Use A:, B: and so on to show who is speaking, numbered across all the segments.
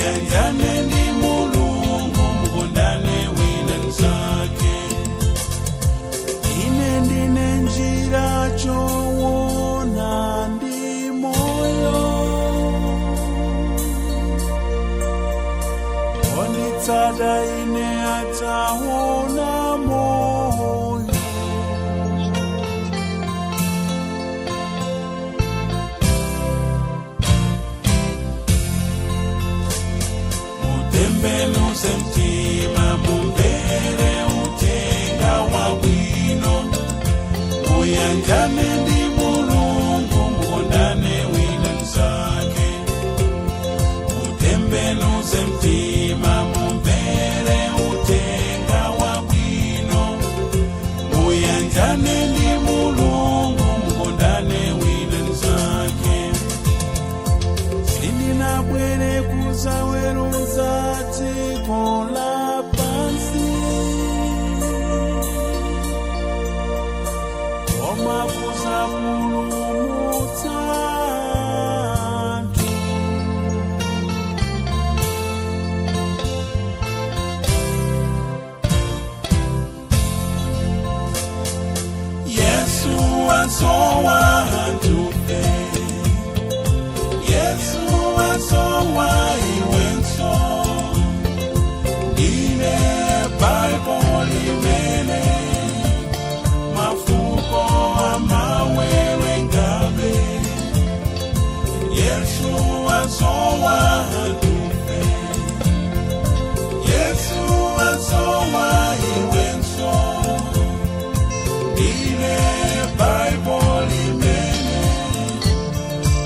A: muyanjane ndi Mulungu mukondane wina nzake. Ine ndine njira choona ndi moyo, onitsata ine ataona moyo. Mutembenuze mtima mumvere utenga wabwino, muyanjane ndi Mulungu mukondane wina nzake. Mutembenuze mtima mumvere utenga wabwino, muyanjane ndi Mulungu mukondane wina nzake. Sindinabwere kuzaweruza dziko lapansi, koma kuzapulumutsa anthu. Yesu asowa anthufe, Yesu asowa iwenso. Ine Bible limene mafuko amawewe ngabe. Yesu asowa anthufe, Yesu asowa iwenso. Ine Bible limene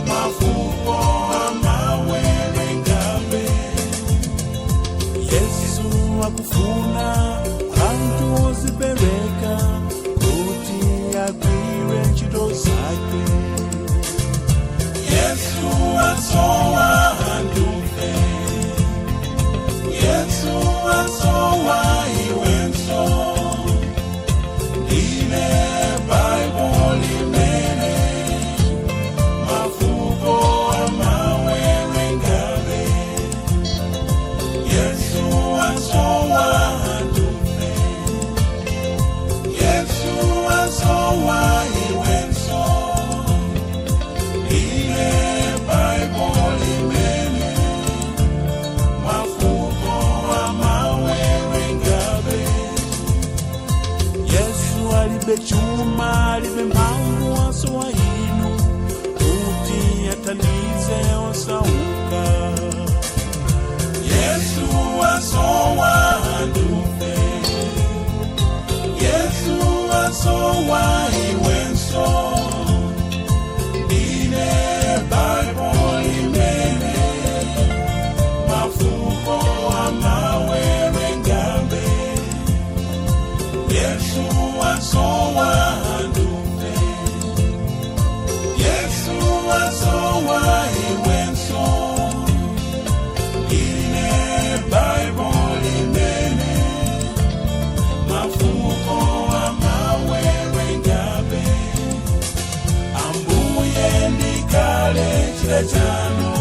A: mafuko amawewe ngabe. Yesu akufuna anthu ozipereka kuti agwire ntchito zake. Yesu asowa anthufe, Yesu asowa iwenso. Ine Bible limene mafuko amawewe ngabe. Yesu asowa anthufe, Yesu asowa iwenso. Ine Bible limene mafuko amawewe ngabe. Yesu alibe chuma, alibe mphamvu, asowa inu kuti athandize osauka. Yesu asowa anthufe, Yesu asowa iwenso. Ine Bible limene mafuko amawewe ngabe. Yesu asowa anthufe, Yesu asowa iwenso. Ine Bible limene mafuko amawewe ngabe. Ambuye ndikale chida chanu.